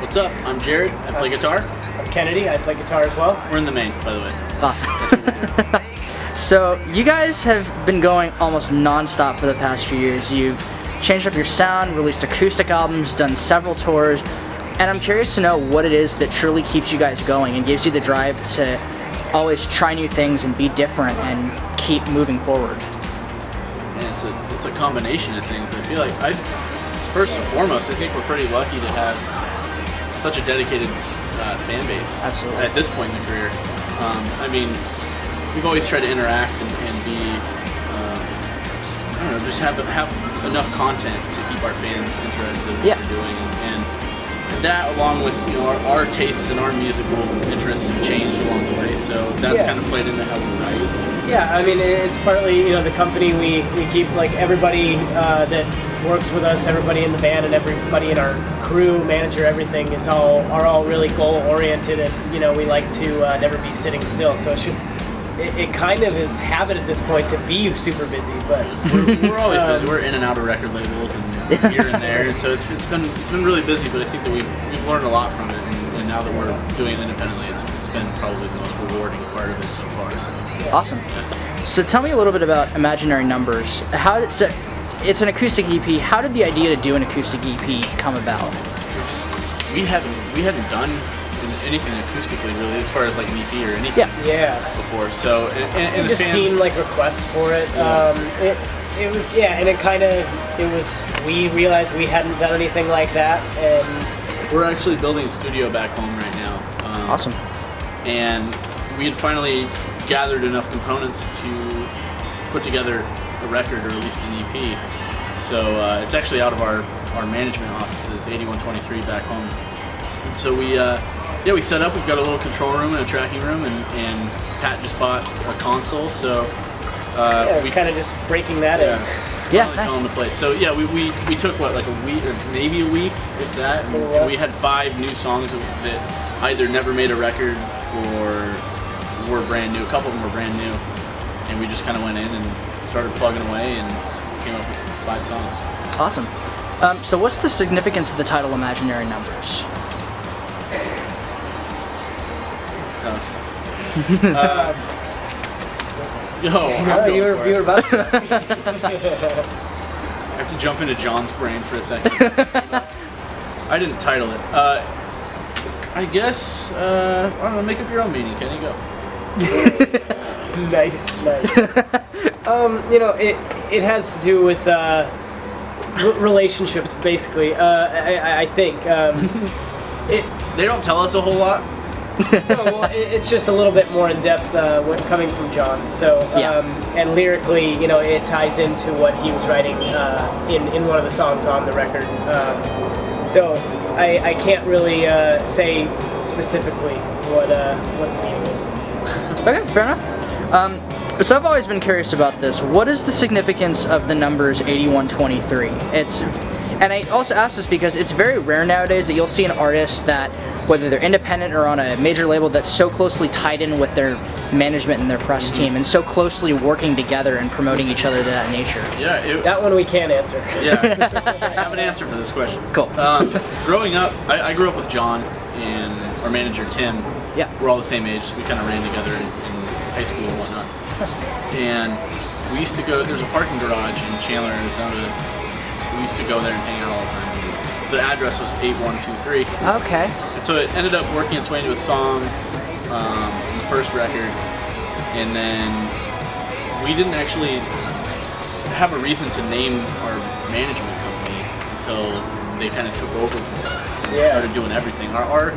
What's up? I'm Jared. I play guitar. I'm Kennedy. I play guitar as well. We're in the Maine, by the way. Awesome. So you guys have been going almost non-stop for the past few years. You've changed up your sound, released acoustic albums, done several tours, and I'm curious to know what it is that truly keeps you guys going and gives you the drive to always try new things and be different and keep moving forward. And it's a combination of things. I feel like first and foremost, I think we're pretty lucky to have such a dedicated fan base. Absolutely. At this point in the career. I mean, we've always tried to interact and be, I don't know, just have enough content to keep our fans interested in what we're doing. And that, along with our tastes and our musical interests, have changed along the way. So that's kind of played into how we write. Yeah, I mean, it's partly the company we keep, like everybody that works with us, everybody in the band, and everybody in our crew, manager, everything are all really goal oriented, and we like to never be sitting still. So it's just it kind of is habit at this point to be super busy, but we're always busy. We're in and out of record labels and here and there, and so it's been really busy. But I think that we've learned a lot from it, and now that we're doing it independently, it's been probably the most rewarding part of it so far. So. Awesome. So tell me a little bit about Imaginary Numbers. It's an acoustic EP. How did the idea to do an acoustic EP come about? We hadn't done anything acoustically really, as far as like an EP or anything before. So and just seen like requests for it. It was and it was we realized we hadn't done anything like that, and we're actually building a studio back home right now. Awesome. And we had finally gathered enough components to put together a record, or at least an EP. So it's actually out of our management offices, 8123 back home. And so we set up. We've got a little control room and a tracking room, and Pat just bought a console. So it's kind of just breaking that in. Nice. Fell into place. So we took like a week or maybe a week, if that. And we had 5 new songs that either never made a record or were brand new. A couple of them were brand new, and we just kind of went in and started plugging away and came up with 5 songs. Awesome. So what's the significance of the title Imaginary Numbers? It's tough. You were about to. I have to jump into John's brain for a second. I didn't title it. I guess, I don't know, make up your own meaning. Kenny, go. Nice. It has to do with relationships, basically. I think they don't tell us a whole lot. No, well, it's just a little bit more in depth when coming from John. So and lyrically, it ties into what he was writing in one of the songs on the record. So I can't really say specifically what the meaning is. Okay, fair enough. So I've always been curious about this. What is the significance of the numbers 8123? And I also ask this because it's very rare nowadays that you'll see an artist that, whether they're independent or on a major label, that's so closely tied in with their management and their press team, and so closely working together and promoting each other to that nature. Yeah, that one we can't answer. Yeah, I have an answer for this question. Cool. Growing up, I grew up with John and our manager Tim. Yeah. We're all the same age, so we kind of ran together in high school and whatnot. And we used to go. There's a parking garage in Chandler, Arizona. We used to go there and hang out all the time. The address was 8123. Okay. And so it ended up working its way into a song on the first record, and then we didn't actually have a reason to name our management company until they kind of took over for us and started doing everything. Our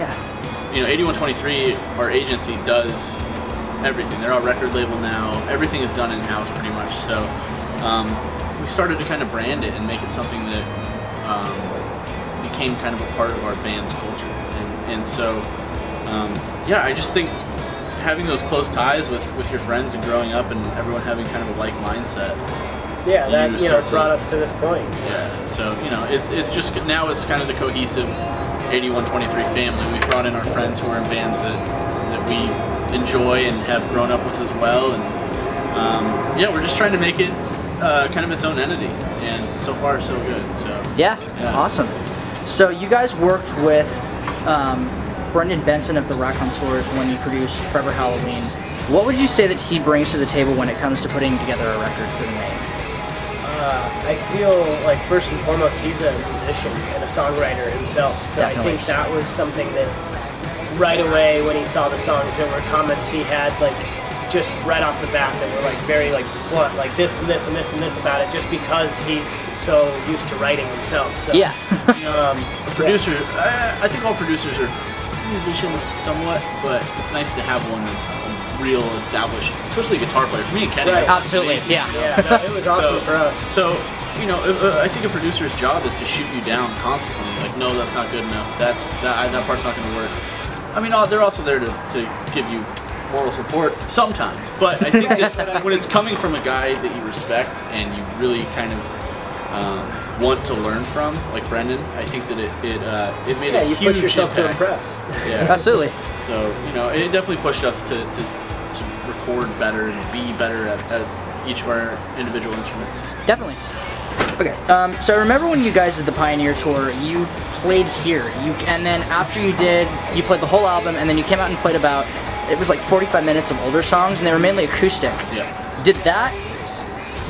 8123, our agency does everything. They're our record label now. Everything is done in-house pretty much. So we started to kind of brand it and make it something that became kind of a part of our band's culture. And so, I just think having those close ties with your friends and growing up and everyone having kind of a like mindset. Yeah, that brought us to this point. Yeah, so it's just now it's kind of the cohesive 8123 family. We've brought in our friends who are in bands that we enjoy and have grown up with as well, and we're just trying to make it kind of its own entity, and so far so good. So yeah. Awesome. So you guys worked with Brendan Benson of the Raconteurs when you produced Forever Halloween. What would you say that he brings to the table when it comes to putting together a record for the Maine? I feel like first and foremost he's a musician and a songwriter himself, so Definitely. I think that was something that right away when he saw the songs, there were comments he had like just right off the bat that were like very like blunt, like this and this and this and this about it, just because he's so used to writing himself. So Yeah. A producer, I think all producers are musicians somewhat, but it's nice to have one that's real established, especially a guitar player. For me and Kenny, Right. Absolutely, yeah. no, it was awesome for us. So, I think a producer's job is to shoot you down constantly. Like, no, that's not good enough. That part's not going to work. I mean, they're also there to give you moral support sometimes. But I think that when it's coming from a guy that you respect and you really kind of want to learn from, like Brendan, I think that it made a you huge push yourself impact. to impress. Yeah. Absolutely. So, it definitely pushed us to record better and be better at each of our individual instruments. Definitely. Okay. So I remember when you guys did the Pioneer Tour, you played here. And then after you played the whole album, and then you came out and played about, it was like 45 minutes of older songs, and they were mainly acoustic. Yeah.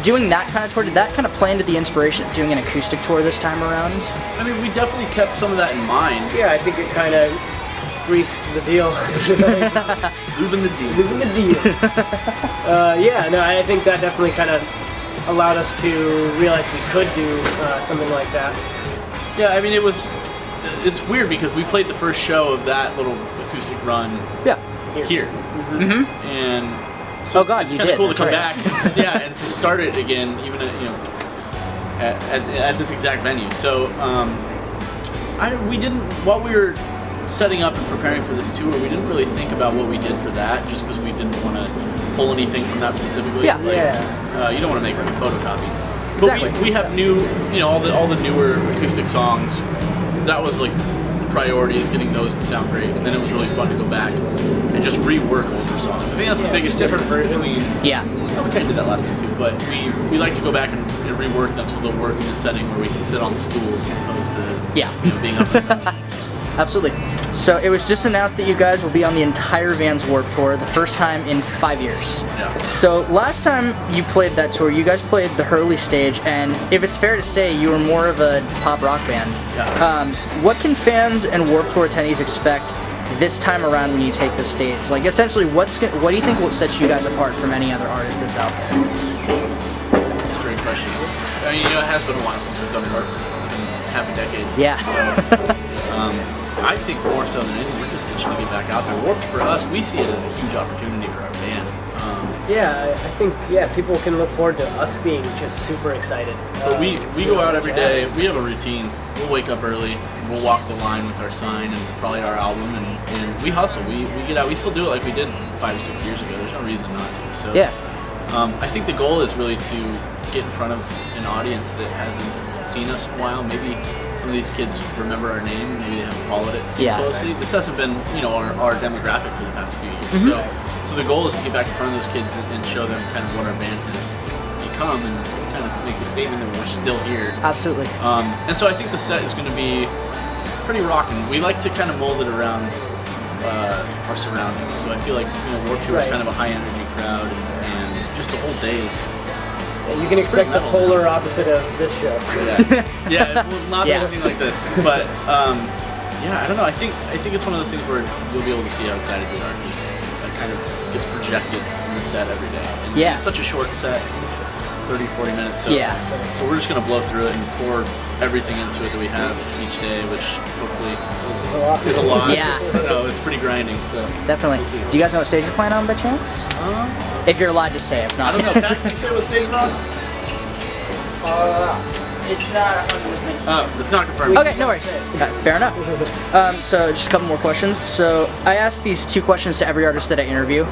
Doing that kind of tour, did that kind of play into the inspiration of doing an acoustic tour this time around? I mean, we definitely kept some of that in mind. Yeah, I think it kind of greased the deal. Moving the deal. Moving the deal. I think that definitely kind of allowed us to realize we could do something like that. Yeah, I mean, it's weird because we played the first show of that little acoustic run here. Mm-hmm. And so it's kind of cool to come back and to start it again, even at this exact venue. So we didn't, while we were setting up and preparing for this tour, we didn't really think about what we did for that, just because we didn't want to pull anything from that specifically. Yeah. You don't want to make like a photocopy. Exactly. But we have new, all the newer acoustic songs. That was like the priority, is getting those to sound great, and then it was really fun to go back and just rework older songs. I think that's the biggest difference between. Yeah. Well, we kind of did that last time too, but we like to go back and rework them so they'll work in a setting where we can sit on stools as opposed to being up and down. Absolutely. So it was just announced that you guys will be on the entire Vans Warped Tour, the first time in 5 years. Yeah. So last time you played that tour, you guys played the Hurley stage, and if it's fair to say, you were more of a pop rock band. Yeah. What can fans and Warped Tour attendees expect this time around when you take the stage? Like, essentially, what do you think will set you guys apart from any other artist that's out there? That's a great question. I mean, it has been a while since we've done Warped. It's been half a decade. Yeah. So, I think more so than anything, we're just itching to get back out there. Warped for us, we see it as a huge opportunity for our band. I think people can look forward to us being just super excited. But we go out every day. We have a routine. We'll wake up early. We'll walk the line with our sign and probably our album, and we hustle. We get out. We still do it like we did 5 or 6 years ago. There's no reason not to. So I think the goal is really to get in front of an audience that hasn't seen us in a while. Maybe some of these kids remember our name. Maybe they haven't followed it too closely. This hasn't been our demographic for the past few years. Mm-hmm. So the goal is to get back in front of those kids and show them kind of what our band has become and kind of make the statement that we're still here. Absolutely. And so I think the set is going to be pretty rocking. We like to kind of mold it around our surroundings. So I feel like Warped Tour is kind of a high energy crowd, and just the whole day is. You can expect the polar opposite of this show. Yeah, it will not be anything like this. But I don't know. I think it's one of those things where you'll be able to see how excited we are, because it kind of gets projected in the set every day. And it's such a short set. It's 30, 40 minutes. So, so we're just going to blow through it and pour everything into it that we have each day, which hopefully is a lot. Yeah. No, it's pretty grinding. So Definitely. Do you guys know what stage you're playing on by chance? If you're allowed to say, if not. I don't know. Can you say what stage it's on? It's not 100%. Oh, it's not confirmed. Okay, no worries. Fair enough. So just a couple more questions. So I asked these 2 questions to every artist that I interview.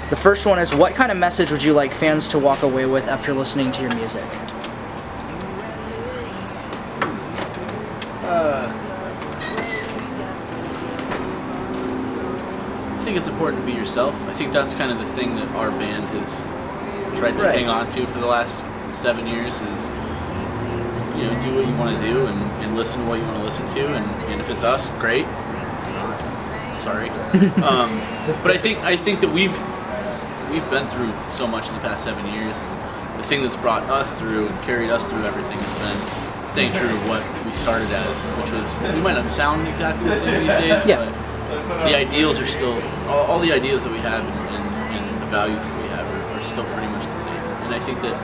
The first one is, what kind of message would you like fans to walk away with after listening to your music? I think it's important to be yourself. I think that's kind of the thing that our band has tried to hang on to for the last 7 years, is do what you want to do and listen to what you want to listen to, and if it's us, great. If it's not, sorry. But I think that we've been through so much in the past 7 years, and the thing that's brought us through and carried us through everything has been staying true to what we started as, which was, we might not sound exactly the same these days, but the ideals are still, all the ideas that we have and the values that we have are still pretty much the same. And I think that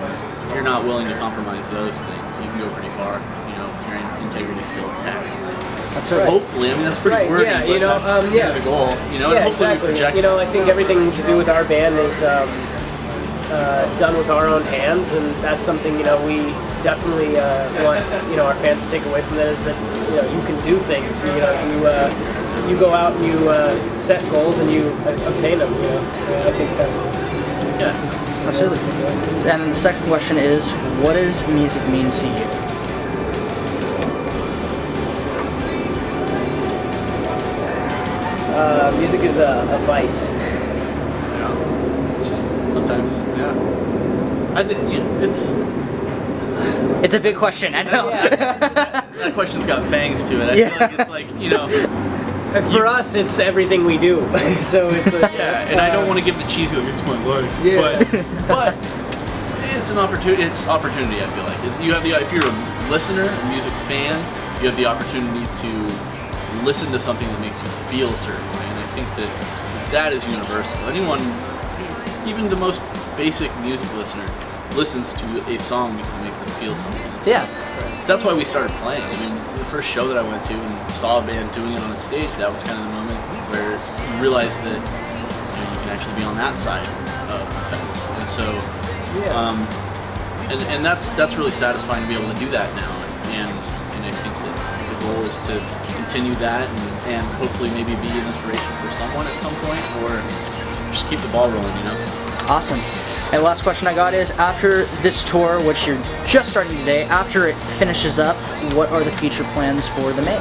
if you're not willing to compromise those things, you can go pretty far, if your integrity is still intact. So That's right. hopefully, I mean, that's pretty wordy, yeah, but that's kind of the goal, and hopefully exactly. we project I think everything to do with our band is done with our own hands, and that's something we definitely want our fans to take away from that, is that you can do things. You go out and you set goals and you obtain them. I think that's Absolutely. And then the second question is, what does music mean to you? Music is a vice. Just sometimes, I think It's a big question, I know. that question's got fangs to it. I feel like it's like, For us, it's everything we do. So it's and I don't want to give the cheesy like, it's my life. But it's an opportunity. It's opportunity. I feel like if you're a listener, a music fan, you have the opportunity to listen to something that makes you feel a certain way. And I think that is universal. Anyone, even the most basic music listener, listens to a song because it makes them feel something. That's why we started playing. I mean, the first show that I went to and saw a band doing it on a stage, that was kind of the moment where you realize that you can actually be on that side of the fence. And so, and that's really satisfying to be able to do that now. And I think that the goal is to continue that and hopefully maybe be an inspiration for someone at some point, or just keep the ball rolling. Awesome. And the last question I got is, after this tour, which you're just starting today, after it finishes up, what are the future plans for the Maine?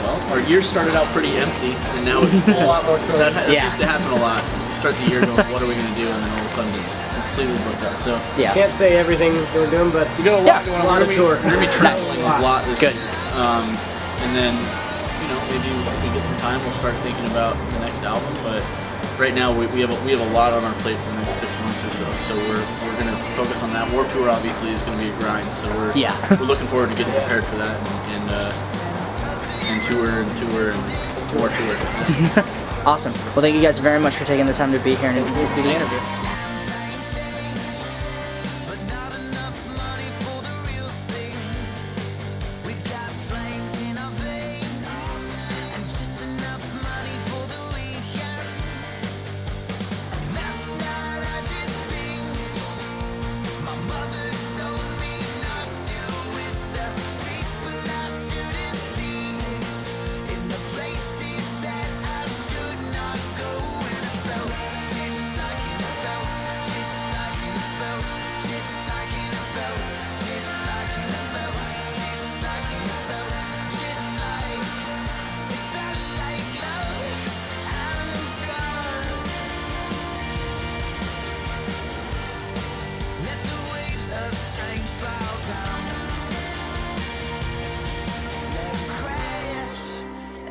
Well, our year started out pretty empty, and now it's full. A lot more tours. That seems to happen a lot. You start the year going, what are we going to do? And then all of a sudden it's completely booked up. So can't say everything we're doing, but we got a lot going on. A lot of tour. We're going to be traveling a lot this Good. year. And then, maybe if we get some time, we'll start thinking about the next album. But right now, we have a lot on our plate for the next 6 months or so. So we're going to focus on that. Warped Tour obviously is going to be a grind. So we're looking forward to getting prepared for that and tour and more tour. Awesome. Well, thank you guys very much for taking the time to be here and do the interview.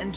and